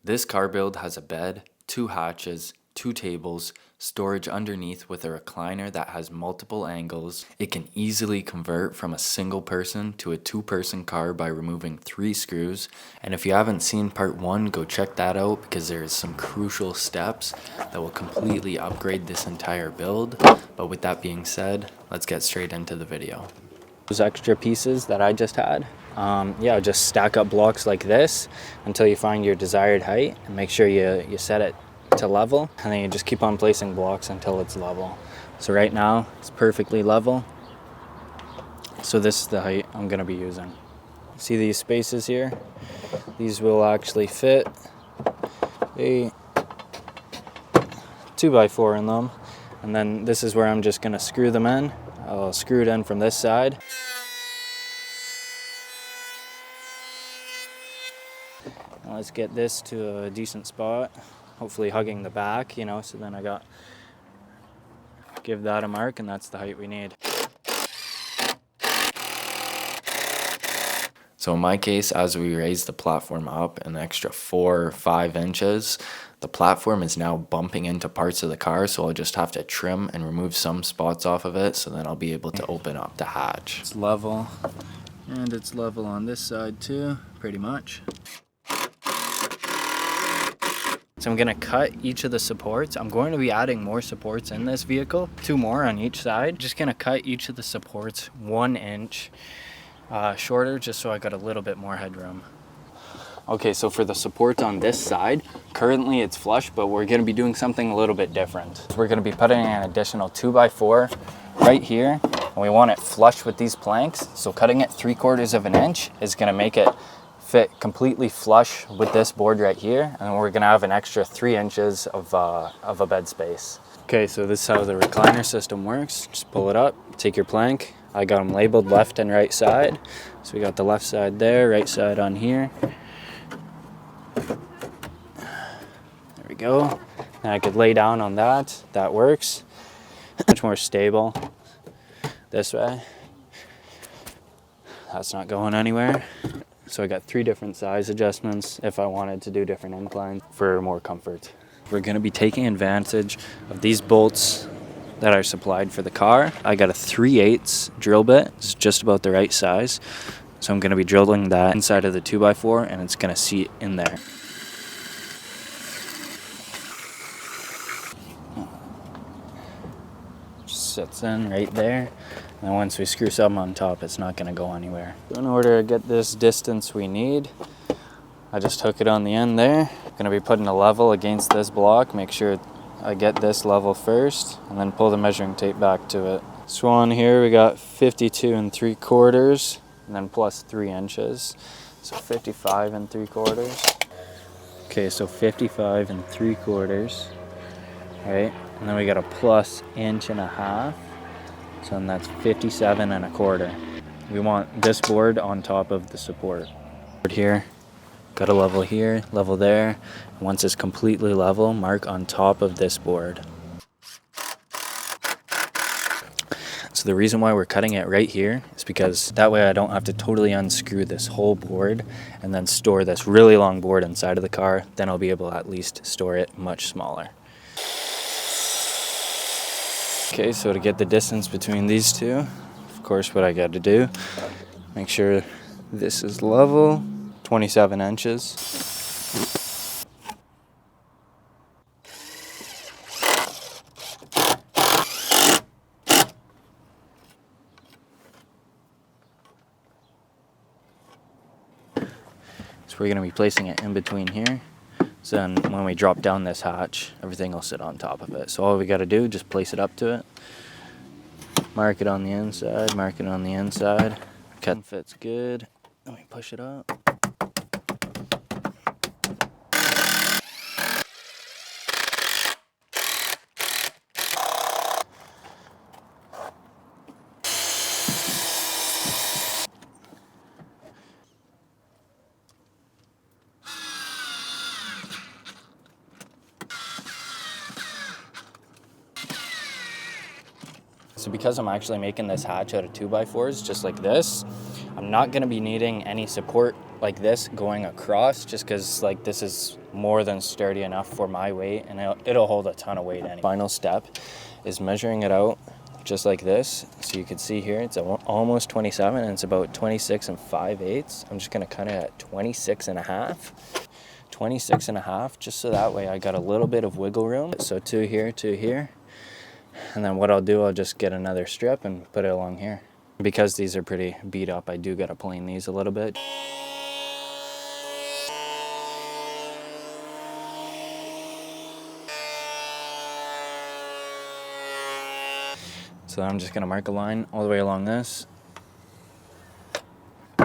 This car build has a bed, 2 hatches, 2 tables, storage underneath with a recliner that has multiple angles. It can easily convert from a single person to a 2-person car by removing 3 screws. And if you haven't seen part 1, go check that out because there's some crucial steps that will completely upgrade this entire build. But with that being said, let's get straight into the video. Those extra pieces that I just had, just stack up blocks like this until you find your desired height and make sure you set it to level, and then you just keep on placing blocks until it's level. So right now it's perfectly level, so this is the height I'm going to be using. See these spaces here? These will actually fit a 2x4 in them, and then this is where I'm just going to screw them in. I'll screw it in from this side. Now let's get this to a decent spot, hopefully hugging the back, so then give that a mark, and that's the height we need. So in my case, as we raise the platform up an extra 4 or 5 inches, the platform is now bumping into parts of the car, so I'll just have to trim and remove some spots off of it, so then I'll be able to open up the hatch. It's level, and it's level on this side too, pretty much. So I'm gonna cut each of the supports. I'm going to be adding more supports in this vehicle, 2 more on each side. Just gonna cut each of the supports 1 inch shorter, just so I got a little bit more headroom. Okay, so for the support on this side, currently it's flush, but we're gonna be doing something a little bit different. We're gonna be putting an additional 2x4 right here, and we want it flush with these planks. So cutting it 3/4 of an inch is gonna make it fit completely flush with this board right here, and we're gonna have an extra 3 inches of a bed space. Okay, so this is how the recliner system works. Just pull it up, take your plank. I got them labeled left and right side. So we got the left side there, right side on here. There we go. Now I could lay down on that. That works. Much more stable this way. That's not going anywhere. So I got 3 different size adjustments if I wanted to do different inclines for more comfort. We're gonna be taking advantage of these bolts that are supplied for the car. I got a 3/8 drill bit. It's just about the right size. So I'm gonna be drilling that inside of the 2x4, and it's gonna seat in there. Just sits in right there. And once we screw some on top, it's not gonna go anywhere. In order to get this distance we need, I just hook it on the end there. I'm gonna be putting a level against this block. Make sure I get this level first, and then pull the measuring tape back to it. So on here we got 52 3/4, and then plus 3 inches. So 55 3/4. Okay, so 55 3/4, right? And then we got a plus 1.5 inches. So then that's 57 1/4. We want this board on top of the support. Here, got a level here, level there. Once it's completely level, mark on top of this board. So the reason why we're cutting it right here is because that way I don't have to totally unscrew this whole board and then store this really long board inside of the car. Then I'll be able to at least store it much smaller. Okay, so to get the distance between these two, of course what I got to do, make sure this is level, 27 inches. So we're going to be placing it in between here. So then when we drop down this hatch, everything will sit on top of it. So all we got to do, just place it up to it. Mark it on the inside, mark it on the inside. Cut fits good. Let me push it up. So because I'm actually making this hatch out of 2x4s just like this, I'm not going to be needing any support like this going across, just because like this is more than sturdy enough for my weight, and it'll hold a ton of weight anyway. Final step is measuring it out just like this. So you can see here it's almost 27 and it's about 26 and 5/8. I'm just gonna cut it at 26 and a half. 26 and a half, just so that way I got a little bit of wiggle room. So 2 here, 2 here. And then what I'll do, I'll just get another strip and put it along here. Because these are pretty beat up, I do gotta plane these a little bit. So I'm just gonna mark a line all the way along this.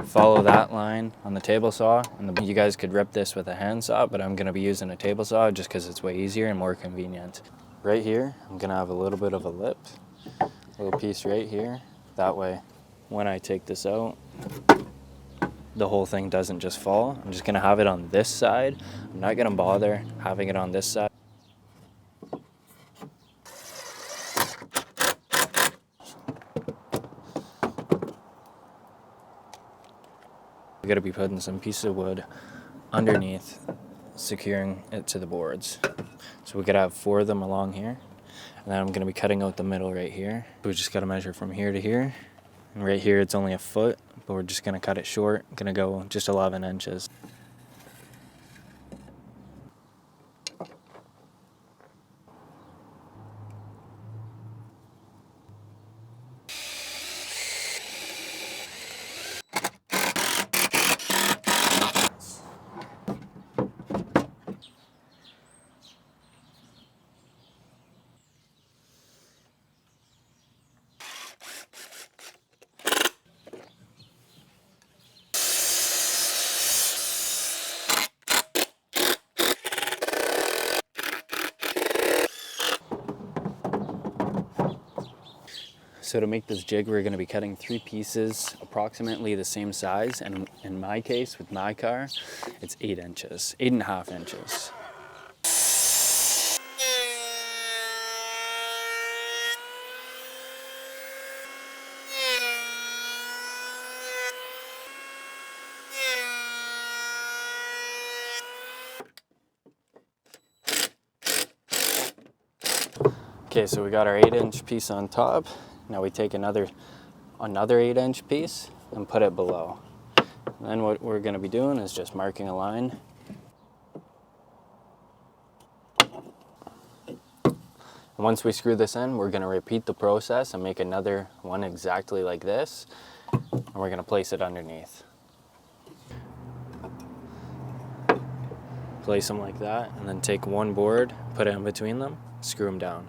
Follow that line on the table saw, and you guys could rip this with a hand saw, but I'm gonna be using a table saw just because it's way easier and more convenient. Right here, I'm gonna have a little bit of a lip, a little piece right here. That way, when I take this out, the whole thing doesn't just fall. I'm just gonna have it on this side. I'm not gonna bother having it on this side. We gotta be putting some piece of wood underneath, securing it to the boards. So we could have 4 of them along here. And then I'm gonna be cutting out the middle right here. We just gotta measure from here to here. And right here it's only a foot, but we're just gonna cut it short. Gonna go just 11 inches. So to make this jig, we're gonna be cutting 3 pieces approximately the same size. And in my case, with my car, it's 8 inches, 8.5 inches. Okay, so we got our 8-inch piece on top. Now we take another 8-inch piece and put it below. And then what we're gonna be doing is just marking a line. And once we screw this in, we're gonna repeat the process and make another one exactly like this. And we're gonna place it underneath. Place them like that, and then take one board, put it in between them, screw them down.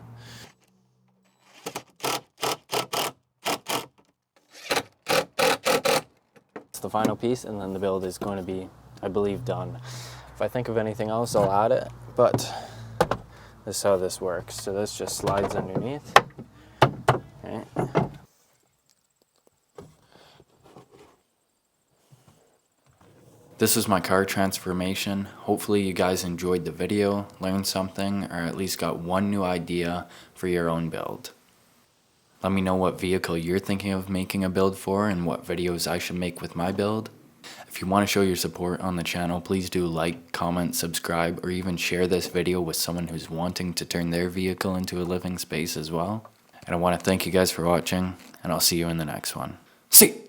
The final piece, and then the build is going to be, I believe, done. If I think of anything else, I'll add it, but this is how this works. So this just slides underneath. Okay. This is my car transformation. Hopefully you guys enjoyed the video, learned something, or at least got one new idea for your own build. Let me know what vehicle you're thinking of making a build for and what videos I should make with my build. If you want to show your support on the channel, please do like, comment, subscribe, or even share this video with someone who's wanting to turn their vehicle into a living space as well. And I want to thank you guys for watching, and I'll see you in the next one. See ya!